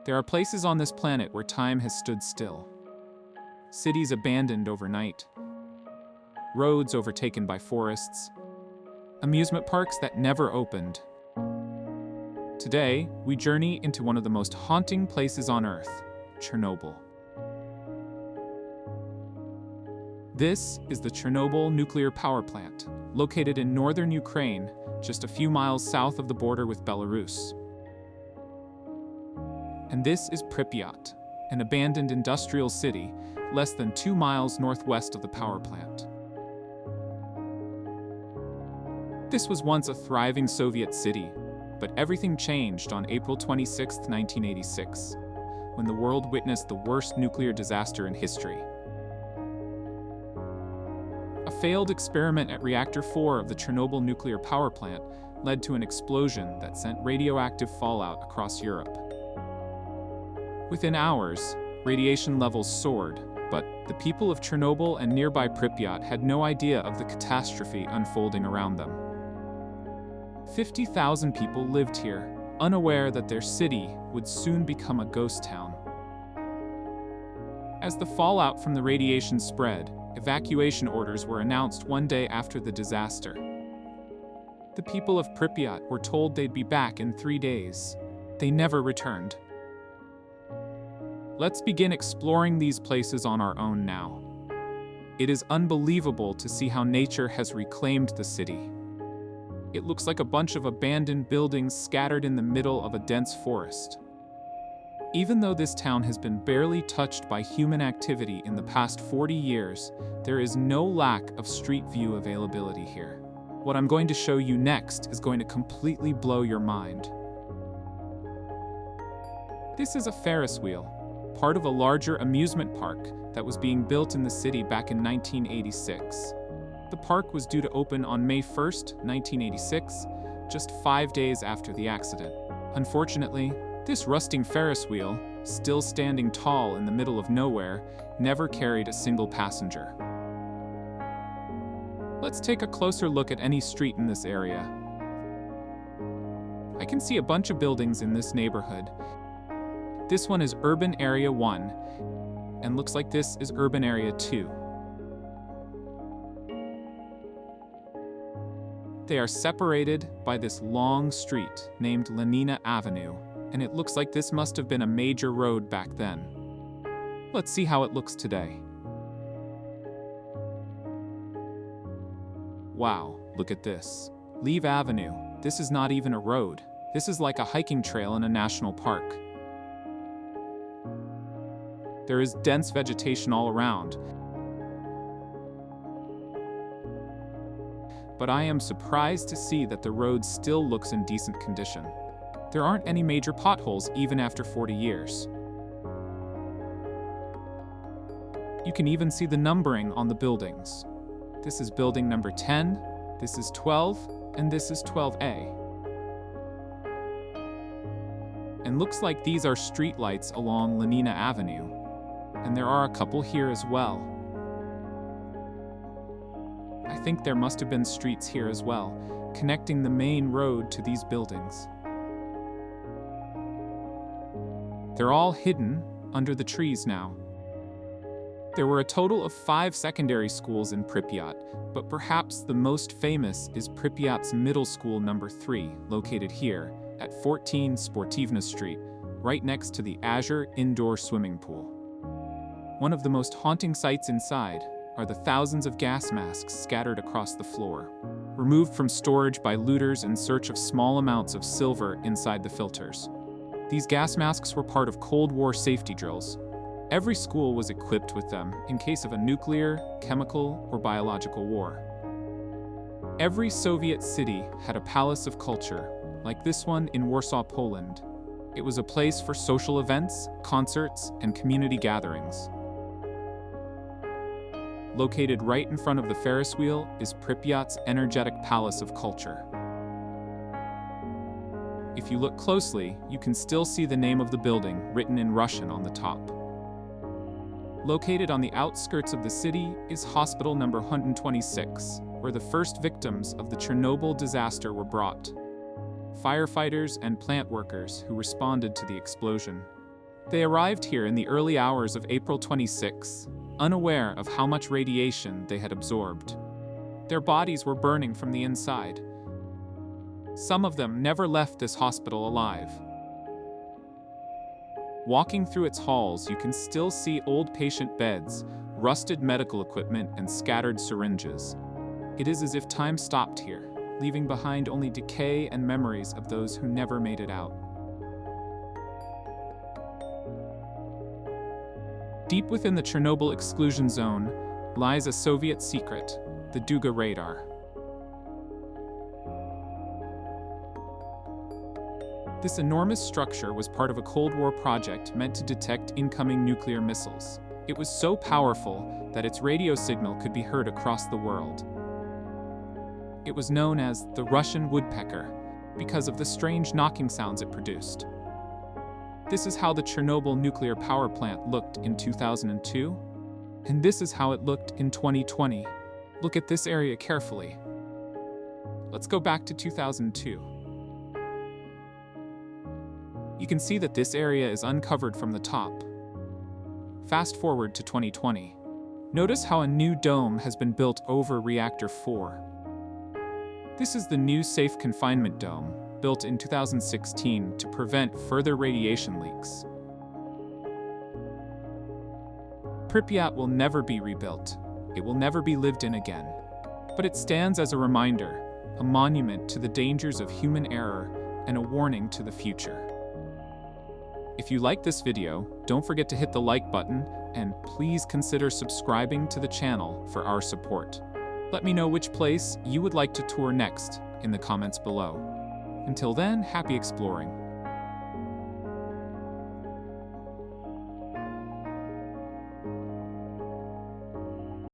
There are places on this planet where time has stood still. Cities abandoned overnight. Roads overtaken by forests. Amusement parks that never opened. Today, we journey into one of the most haunting places on Earth, Chernobyl. This is the Chernobyl Nuclear Power Plant, located in northern Ukraine, just a few miles south of the border with Belarus. And this is Pripyat, an abandoned industrial city less than 2 miles northwest of the power plant. This was once a thriving Soviet city, but everything changed on April 26, 1986, when the world witnessed the worst nuclear disaster in history. A failed experiment at Reactor 4 of the Chernobyl Nuclear Power Plant led to an explosion that sent radioactive fallout across Europe. Within hours, radiation levels soared, but the people of Chernobyl and nearby Pripyat had no idea of the catastrophe unfolding around them. 50,000 people lived here, unaware that their city would soon become a ghost town. As the fallout from the radiation spread, evacuation orders were announced one day after the disaster. The people of Pripyat were told they'd be back in 3 days. They never returned. Let's begin exploring these places on our own now. It is unbelievable to see how nature has reclaimed the city. It looks like a bunch of abandoned buildings scattered in the middle of a dense forest. Even though this town has been barely touched by human activity in the past 40 years, there is no lack of street view availability here. What I'm going to show you next is going to completely blow your mind. This is a Ferris wheel, part of a larger amusement park that was being built in the city back in 1986. The park was due to open on May 1st, 1986, just 5 days after the accident. Unfortunately, this rusting Ferris wheel, still standing tall in the middle of nowhere, never carried a single passenger. Let's take a closer look at any street in this area. I can see a bunch of buildings in this neighborhood. This one is Urban Area 1, and looks like this is Urban Area 2. They are separated by this long street named Lenina Avenue, and it looks like this must have been a major road back then. Let's see how it looks today. Wow, look at this. Leave Avenue. This is not even a road. This is like a hiking trail in a national park. There is dense vegetation all around. But I am surprised to see that the road still looks in decent condition. There aren't any major potholes even after 40 years. You can even see the numbering on the buildings. This is building number 10, this is 12, and this is 12A. And looks like these are street lights along Lenina Avenue. And there are a couple here as well. I think there must have been streets here as well, connecting the main road to these buildings. They're all hidden under the trees now. There were a total of 5 secondary schools in Pripyat, but perhaps the most famous is Pripyat's Middle School number 3, located here at 14 Sportivna Street, right next to the Azure Indoor Swimming Pool. One of the most haunting sights inside are the thousands of gas masks scattered across the floor, removed from storage by looters in search of small amounts of silver inside the filters. These gas masks were part of Cold War safety drills. Every school was equipped with them in case of a nuclear, chemical, or biological war. Every Soviet city had a palace of culture, like this one in Warsaw, Poland. It was a place for social events, concerts, and community gatherings. Located right in front of the Ferris wheel is Pripyat's energetic palace of culture. If you look closely, you can still see the name of the building written in Russian on the top. Located on the outskirts of the city is Hospital number 126, where the first victims of the Chernobyl disaster were brought. Firefighters and plant workers who responded to the explosion. They arrived here in the early hours of April 26, unaware of how much radiation they had absorbed. Their bodies were burning from the inside. Some of them never left this hospital alive. Walking through its halls, you can still see old patient beds, rusted medical equipment, and scattered syringes. It is as if time stopped here, leaving behind only decay and memories of those who never made it out. Deep within the Chernobyl Exclusion Zone lies a Soviet secret, the Duga radar. This enormous structure was part of a Cold War project meant to detect incoming nuclear missiles. It was so powerful that its radio signal could be heard across the world. It was known as the Russian woodpecker because of the strange knocking sounds it produced. This is how the Chernobyl Nuclear Power Plant looked in 2002, and this is how it looked in 2020. Look at this area carefully. Let's go back to 2002. You can see that this area is uncovered from the top. Fast forward to 2020. Notice how a new dome has been built over Reactor 4. This is the new Safe Confinement dome, built in 2016 to prevent further radiation leaks. Pripyat will never be rebuilt. It will never be lived in again. But it stands as a reminder, a monument to the dangers of human error, and a warning to the future. If you like this video, don't forget to hit the like button, and please consider subscribing to the channel for our support. Let me know which place you would like to tour next in the comments below. Until then, happy exploring.